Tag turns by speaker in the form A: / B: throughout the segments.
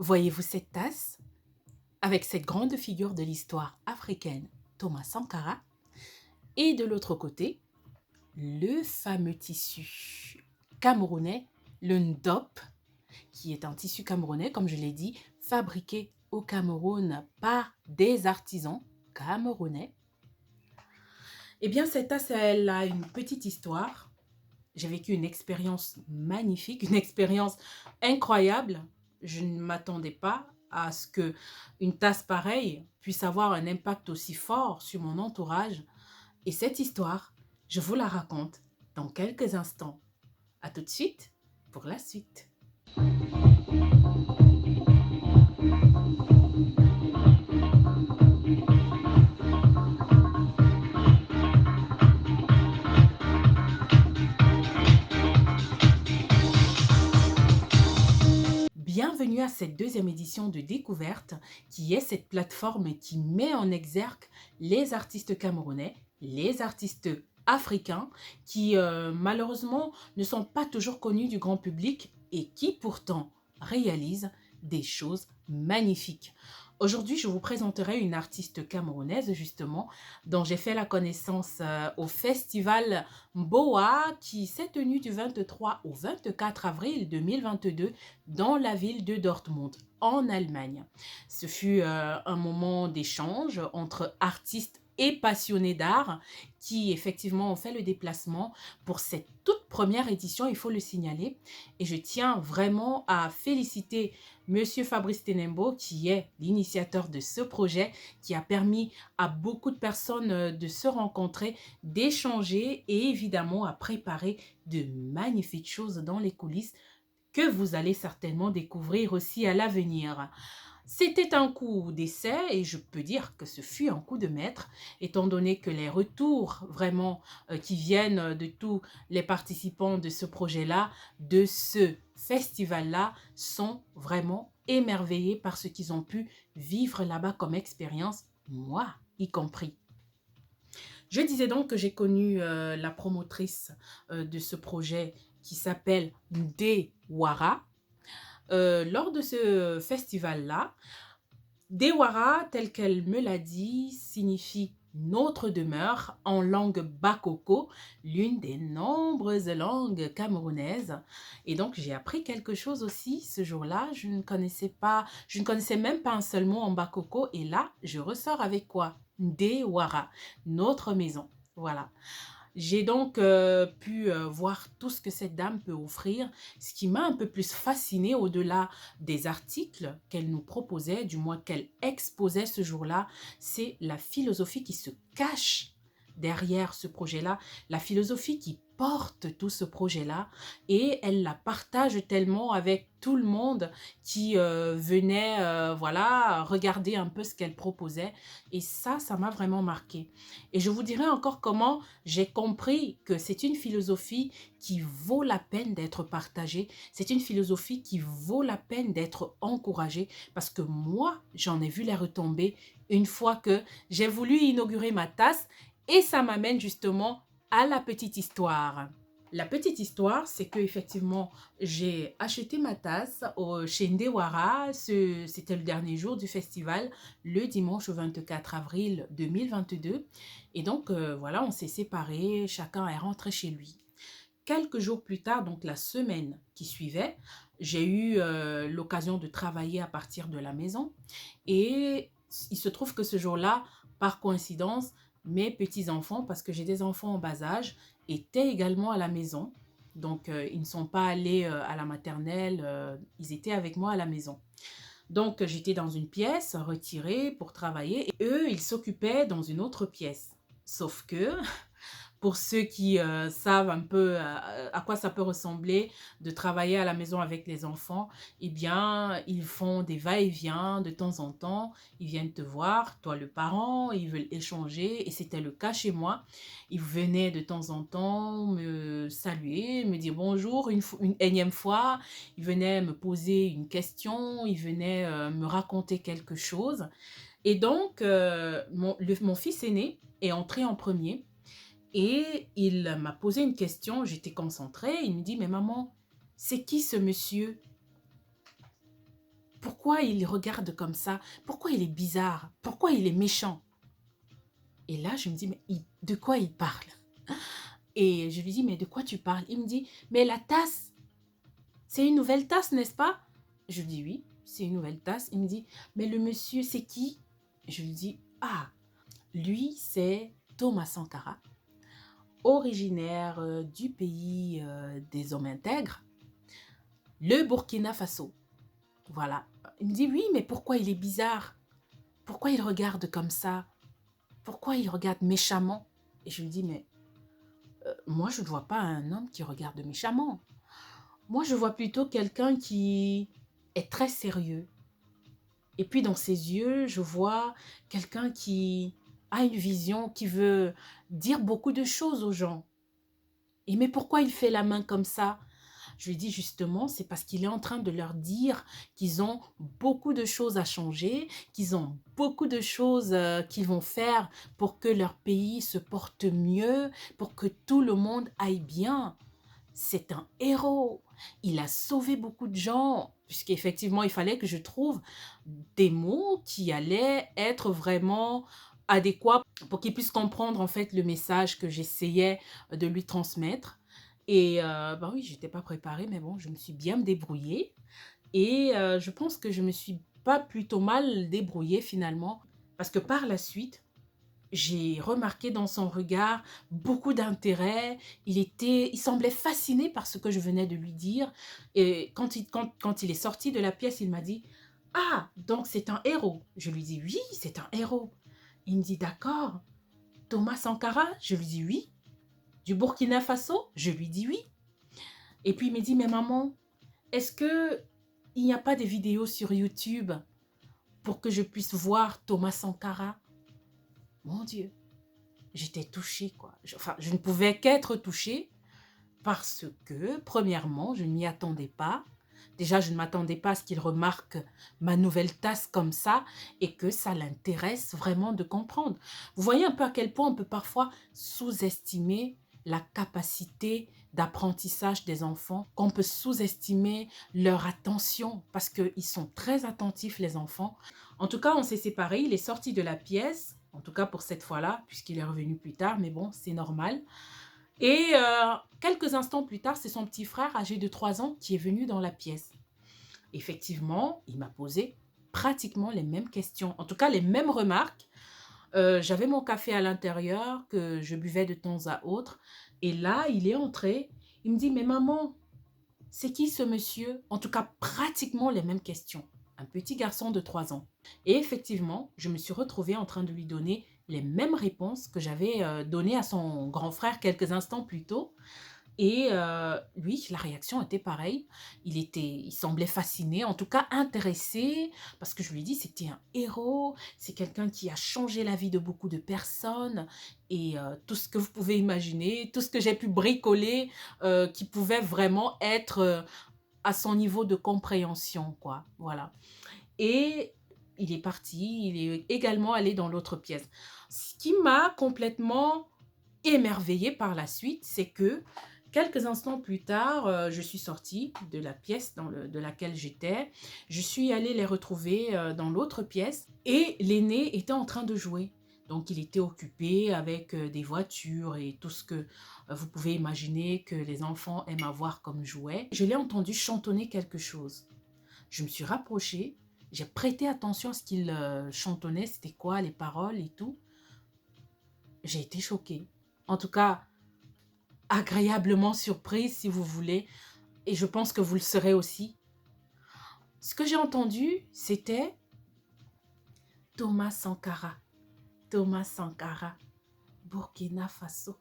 A: Voyez-vous cette tasse avec cette grande figure de l'histoire africaine, Thomas Sankara, et de l'autre côté, le fameux tissu camerounais, le ndop, qui est un tissu camerounais, comme je l'ai dit, fabriqué au Cameroun par des artisans camerounais. Eh bien, cette tasse, elle a une petite histoire. J'ai vécu une expérience magnifique, une expérience incroyable. Je ne m'attendais pas à ce que une tasse pareille puisse avoir un impact aussi fort sur mon entourage. Et cette histoire, je vous la raconte dans quelques instants. À tout de suite pour la suite. Bienvenue à cette deuxième édition de Découverte, qui est cette plateforme qui met en exergue les artistes camerounais, les artistes africains, qui malheureusement ne sont pas toujours connus du grand public et qui pourtant réalisent des choses magnifiques. Aujourd'hui, je vous présenterai une artiste camerounaise, justement, dont j'ai fait la connaissance au festival Mboa, qui s'est tenu du 23 au 24 avril 2022 dans la ville de Dortmund, en Allemagne. Ce fut un moment d'échange entre artistes et passionnés d'art qui effectivement ont fait le déplacement pour cette toute première édition, il faut le signaler. Et je tiens vraiment à féliciter Monsieur Fabrice Tenembo, qui est l'initiateur de ce projet, qui a permis à beaucoup de personnes de se rencontrer, d'échanger et évidemment à préparer de magnifiques choses dans les coulisses que vous allez certainement découvrir aussi à l'avenir. C'était un coup d'essai et je peux dire que ce fut un coup de maître, étant donné que les retours vraiment qui viennent de tous les participants de ce projet-là, de ce festival-là, sont vraiment émerveillés par ce qu'ils ont pu vivre là-bas comme expérience, moi y compris. Je disais donc que j'ai connu la promotrice de ce projet qui s'appelle Ndewara. Lors de ce festival-là, Dewara, tel qu'elle me l'a dit, signifie notre demeure en langue bakoko, l'une des nombreuses langues camerounaises. Et donc, j'ai appris quelque chose aussi ce jour-là. Je ne connaissais même pas un seul mot en bakoko. Et là, je ressors avec quoi? Dewara, notre maison. Voilà. J'ai donc pu voir tout ce que cette dame peut offrir. Ce qui m'a un peu plus fascinée au-delà des articles qu'elle nous proposait, du moins qu'elle exposait ce jour-là, c'est la philosophie qui se cache derrière ce projet-là, la philosophie qui porte tout ce projet-là et elle la partage tellement avec tout le monde qui venait voilà, regarder un peu ce qu'elle proposait et ça m'a vraiment marqué. Et je vous dirai encore comment j'ai compris que c'est une philosophie qui vaut la peine d'être partagée, c'est une philosophie qui vaut la peine d'être encouragée parce que moi, j'en ai vu les retombées une fois que j'ai voulu inaugurer ma tasse et ça m'amène justement à la petite histoire. La petite histoire, c'est que effectivement, j'ai acheté ma tasse chez Ndewara. C'était le dernier jour du festival, le dimanche 24 avril 2022. Et donc, voilà, on s'est séparés, chacun est rentré chez lui. Quelques jours plus tard, donc la semaine qui suivait, j'ai eu l'occasion de travailler à partir de la maison. Et il se trouve que ce jour-là, par coïncidence, mes petits-enfants, parce que j'ai des enfants en bas âge, étaient également à la maison. Donc, ils ne sont pas allés à la maternelle, ils étaient avec moi à la maison. Donc, j'étais dans une pièce retirée pour travailler et eux, ils s'occupaient dans une autre pièce. Sauf que pour ceux qui savent un peu à quoi ça peut ressembler de travailler à la maison avec les enfants, eh bien, ils font des va-et-vient de temps en temps. Ils viennent te voir, toi le parent, ils veulent échanger. Et c'était le cas chez moi. Ils venaient de temps en temps me saluer, me dire bonjour une énième fois. Ils venaient me poser une question, ils venaient me raconter quelque chose. Et donc, mon fils aîné est entré en premier. Et il m'a posé une question, j'étais concentrée, il me dit, mais maman, c'est qui ce monsieur? Pourquoi il regarde comme ça? Pourquoi il est bizarre? Pourquoi il est méchant? Et là, je me dis: «Mais de quoi il parle?» Et je lui dis: «Mais de quoi tu parles?» Il me dit: «Mais la tasse, c'est une nouvelle tasse, n'est-ce pas?» Je lui dis: «Oui, c'est une nouvelle tasse». Il me dit: «Mais le monsieur, c'est qui?» Je lui dis: «Ah, lui, c'est Thomas Sankara, originaire du pays des hommes intègres, le Burkina Faso.» Voilà. Il me dit: «Oui, mais pourquoi il est bizarre? Pourquoi il regarde comme ça? Pourquoi il regarde méchamment?» Et je lui dis: «Mais moi, je ne vois pas un homme qui regarde méchamment. Moi, je vois plutôt quelqu'un qui est très sérieux. Et puis dans ses yeux, je vois quelqu'un qui a une vision, qui veut dire beaucoup de choses aux gens. Et mais pourquoi il fait la main comme ça?» Je lui dis: «Justement, c'est parce qu'il est en train de leur dire qu'ils ont beaucoup de choses à changer, qu'ils ont beaucoup de choses qu'ils vont faire pour que leur pays se porte mieux, pour que tout le monde aille bien. C'est un héros. Il a sauvé beaucoup de gens», puisqu'effectivement, il fallait que je trouve des mots qui allaient être vraiment adéquats pour qu'il puisse comprendre en fait le message que j'essayais de lui transmettre. Et bah oui, j'étais pas préparée, mais bon, je me suis bien débrouillée. Et je pense que je me suis pas plutôt mal débrouillée finalement, parce que par la suite, j'ai remarqué dans son regard beaucoup d'intérêt. Il semblait fasciné par ce que je venais de lui dire. Et quand il est sorti de la pièce, il m'a dit: «Ah, donc c'est un héros?» Je lui dis: «Oui, c'est un héros.» Il me dit: «D'accord. Thomas Sankara?» Je lui dis: «Oui.» «Du Burkina Faso?» Je lui dis: «Oui.» Et puis il me dit: «Mais maman, est-ce que il n'y a pas des vidéos sur YouTube pour que je puisse voir Thomas Sankara?» Mon Dieu! J'étais touchée, quoi. Enfin, je ne pouvais qu'être touchée parce que, premièrement, je ne m'y attendais pas. Déjà, je ne m'attendais pas à ce qu'il remarque ma nouvelle tasse comme ça et que ça l'intéresse vraiment de comprendre. Vous voyez un peu à quel point on peut parfois sous-estimer la capacité d'apprentissage des enfants, qu'on peut sous-estimer leur attention parce qu'ils sont très attentifs, les enfants. En tout cas, on s'est séparés, il est sorti de la pièce, en tout cas pour cette fois-là, puisqu'il est revenu plus tard, mais bon, c'est normal. Et quelques instants plus tard, c'est son petit frère âgé de 3 ans qui est venu dans la pièce. Effectivement, il m'a posé pratiquement les mêmes questions, en tout cas les mêmes remarques. J'avais mon café à l'intérieur que je buvais de temps à autre. Et là, il est entré. Il me dit: «Mais maman, c'est qui ce monsieur?» En tout cas, pratiquement les mêmes questions. Un petit garçon de 3 ans. Et effectivement, je me suis retrouvée en train de lui donner les mêmes réponses que j'avais données à son grand frère quelques instants plus tôt. Et lui, la réaction était pareille. Il semblait fasciné, en tout cas intéressé, parce que je lui ai dit: «C'était un héros, c'est quelqu'un qui a changé la vie de beaucoup de personnes.» Et tout ce que vous pouvez imaginer, tout ce que j'ai pu bricoler, qui pouvait vraiment être, à son niveau de compréhension, quoi, voilà. Et il est parti, il est également allé dans l'autre pièce. Ce qui m'a complètement émerveillée par la suite, c'est que quelques instants plus tard, je suis sortie de la pièce de laquelle j'étais. Je suis allée les retrouver dans l'autre pièce et l'aîné était en train de jouer. Donc il était occupé avec des voitures et tout ce que vous pouvez imaginer que les enfants aiment avoir comme jouet. Je l'ai entendu chantonner quelque chose. Je me suis rapprochée, j'ai prêté attention à ce qu'il chantonnait, c'était quoi les paroles et tout. J'ai été choquée. En tout cas, agréablement surprise si vous voulez, et je pense que vous le serez aussi. Ce que j'ai entendu, c'était Thomas Sankara, Thomas Sankara, Burkina Faso,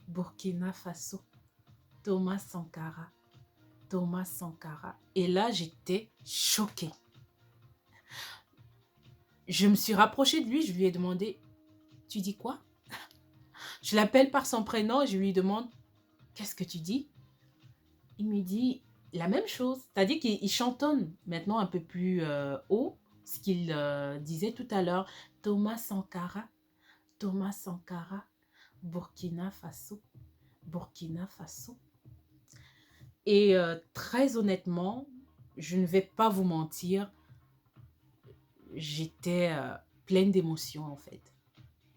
A: Burkina Faso, Thomas Sankara, Thomas Sankara. Et là, j'étais choquée. Je me suis rapprochée de lui, je lui ai demandé: «Tu dis quoi?» Je l'appelle par son prénom et je lui demande: «Qu'est-ce que tu dis?» Il me dit la même chose, c'est-à-dire qu'il chantonne maintenant un peu plus haut ce qu'il disait tout à l'heure. Thomas Sankara, Thomas Sankara, Burkina Faso, Burkina Faso. Et très honnêtement, je ne vais pas vous mentir, j'étais pleine d'émotions en fait.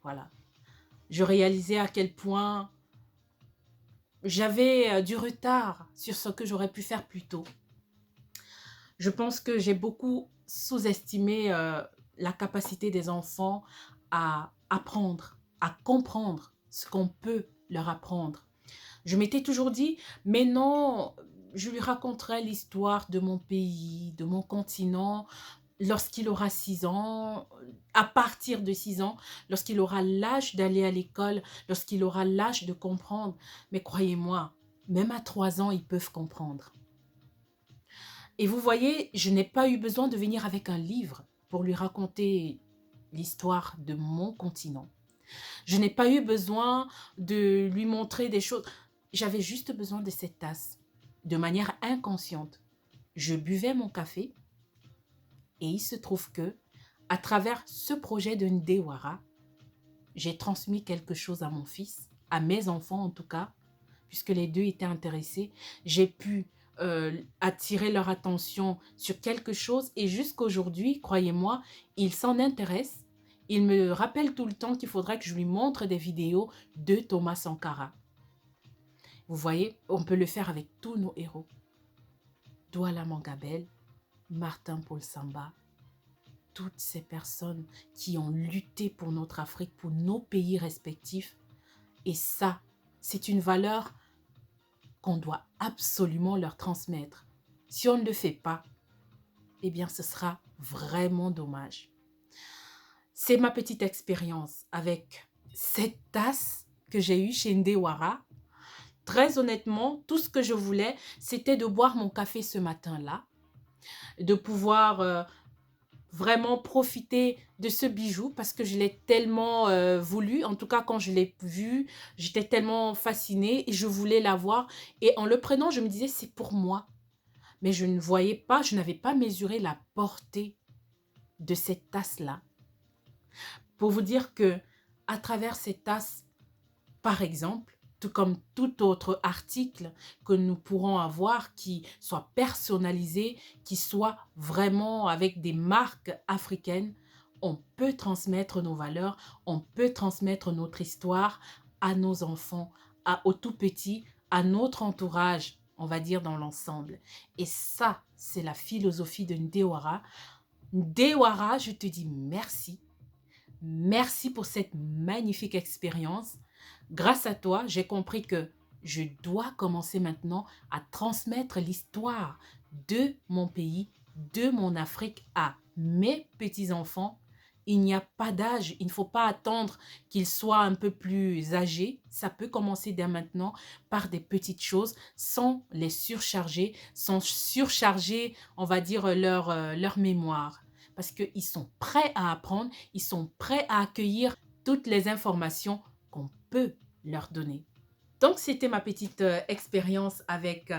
A: Voilà. Je réalisais à quel point j'avais du retard sur ce que j'aurais pu faire plus tôt. Je pense que j'ai beaucoup sous-estimé la capacité des enfants à apprendre, à comprendre ce qu'on peut leur apprendre. Je m'étais toujours dit, mais non, je lui raconterai l'histoire de mon pays, de mon continent, lorsqu'il aura 6 ans, à partir de 6 ans, lorsqu'il aura l'âge d'aller à l'école, lorsqu'il aura l'âge de comprendre. Mais croyez-moi, même à 3 ans, ils peuvent comprendre. Et vous voyez, je n'ai pas eu besoin de venir avec un livre pour lui raconter l'histoire de mon continent. Je n'ai pas eu besoin de lui montrer des choses. J'avais juste besoin de cette tasse, de manière inconsciente. Je buvais mon café et il se trouve que, à travers ce projet de Ndewara, j'ai transmis quelque chose à mon fils, à mes enfants en tout cas, puisque les deux étaient intéressés. J'ai pu attirer leur attention sur quelque chose et jusqu'aujourd'hui, croyez-moi, ils s'en intéressent. Ils me rappellent tout le temps qu'il faudrait que je lui montre des vidéos de Thomas Sankara. Vous voyez, on peut le faire avec tous nos héros. Douala Mangabel, Martin Paul Samba, toutes ces personnes qui ont lutté pour notre Afrique, pour nos pays respectifs. Et ça, c'est une valeur qu'on doit absolument leur transmettre. Si on ne le fait pas, eh bien ce sera vraiment dommage. C'est ma petite expérience avec cette tasse que j'ai eue chez Ndewara. Très honnêtement, tout ce que je voulais, c'était de boire mon café ce matin-là, de pouvoir vraiment profiter de ce bijou parce que je l'ai tellement voulu. En tout cas, quand je l'ai vu, j'étais tellement fascinée et je voulais l'avoir. Et en le prenant, je me disais, c'est pour moi. Mais je ne voyais pas, je n'avais pas mesuré la portée de cette tasse-là. Pour vous dire que à travers cette tasse, par exemple, tout comme tout autre article que nous pourrons avoir qui soit personnalisé, qui soit vraiment avec des marques africaines, on peut transmettre nos valeurs, on peut transmettre notre histoire à nos enfants, aux tout petits, à notre entourage, on va dire dans l'ensemble. Et ça, c'est la philosophie de Ndewara. Ndewara, je te dis merci. Merci pour cette magnifique expérience. Grâce à toi, j'ai compris que je dois commencer maintenant à transmettre l'histoire de mon pays, de mon Afrique à mes petits-enfants. Il n'y a pas d'âge, il ne faut pas attendre qu'ils soient un peu plus âgés. Ça peut commencer dès maintenant par des petites choses sans les surcharger, sans surcharger, on va dire, leur mémoire. Parce qu'ils sont prêts à apprendre, ils sont prêts à accueillir toutes les informations qu'on peut leur donner. Donc, c'était ma petite expérience avec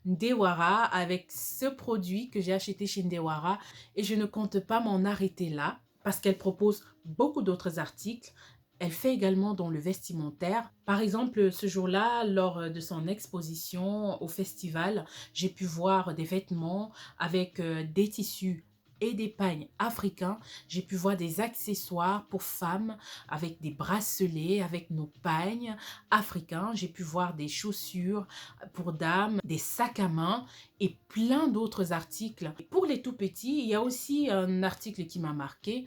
A: Ndewara, avec ce produit que j'ai acheté chez Ndewara. Et je ne compte pas m'en arrêter là parce qu'elle propose beaucoup d'autres articles. Elle fait également dans le vestimentaire. Par exemple, ce jour-là, lors de son exposition au festival, j'ai pu voir des vêtements avec des tissus et des pagnes africains. J'ai pu voir des accessoires pour femmes avec des bracelets, avec nos pagnes africains. J'ai pu voir des chaussures pour dames, des sacs à main et plein d'autres articles. Pour les tout petits, il y a aussi un article qui m'a marqué,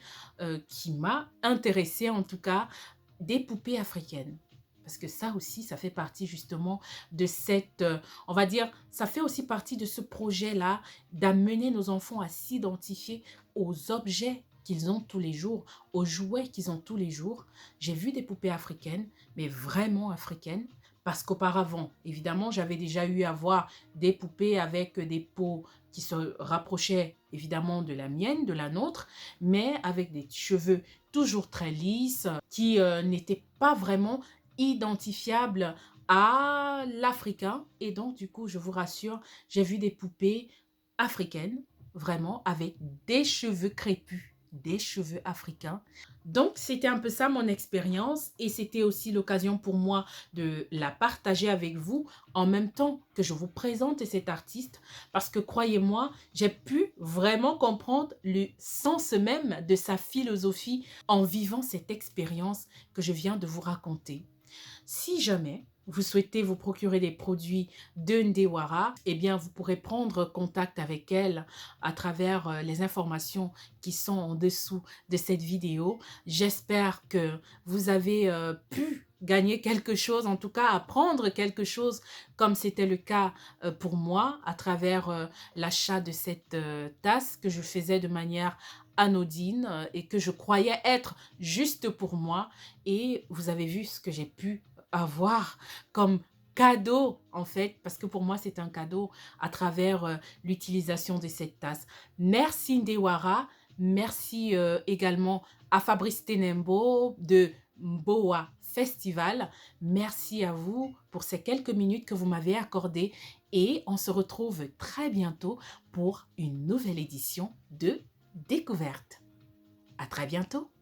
A: qui m'a intéressé en tout cas, des poupées africaines. Parce que ça aussi, ça fait partie justement de cette, on va dire, ça fait aussi partie de ce projet-là d'amener nos enfants à s'identifier aux objets qu'ils ont tous les jours, aux jouets qu'ils ont tous les jours. J'ai vu des poupées africaines, mais vraiment africaines, parce qu'auparavant, évidemment, j'avais déjà eu à voir des poupées avec des peaux qui se rapprochaient évidemment de la mienne, de la nôtre, mais avec des cheveux toujours très lisses, qui n'étaient pas vraiment identifiables à l'Africain. Et donc, du coup, je vous rassure, j'ai vu des poupées africaines, vraiment, avec des cheveux crépus. des cheveux africains. Donc, c'était un peu ça mon expérience et c'était aussi l'occasion pour moi de la partager avec vous en même temps que je vous présente cet artiste parce que croyez-moi, j'ai pu vraiment comprendre le sens même de sa philosophie en vivant cette expérience que je viens de vous raconter. Si jamais vous souhaitez vous procurer des produits de Ndewara, eh bien, vous pourrez prendre contact avec elle à travers les informations qui sont en dessous de cette vidéo. J'espère que vous avez pu gagner quelque chose, en tout cas apprendre quelque chose, comme c'était le cas pour moi, à travers l'achat de cette tasse que je faisais de manière anodine et que je croyais être juste pour moi. Et vous avez vu ce que j'ai pu avoir comme cadeau en fait, parce que pour moi c'est un cadeau à travers l'utilisation de cette tasse. Merci Ndewara, merci également à Fabrice Tenembo de Mboa Festival. Merci à vous pour ces quelques minutes que vous m'avez accordées et on se retrouve très bientôt pour une nouvelle édition de Découverte. À très bientôt.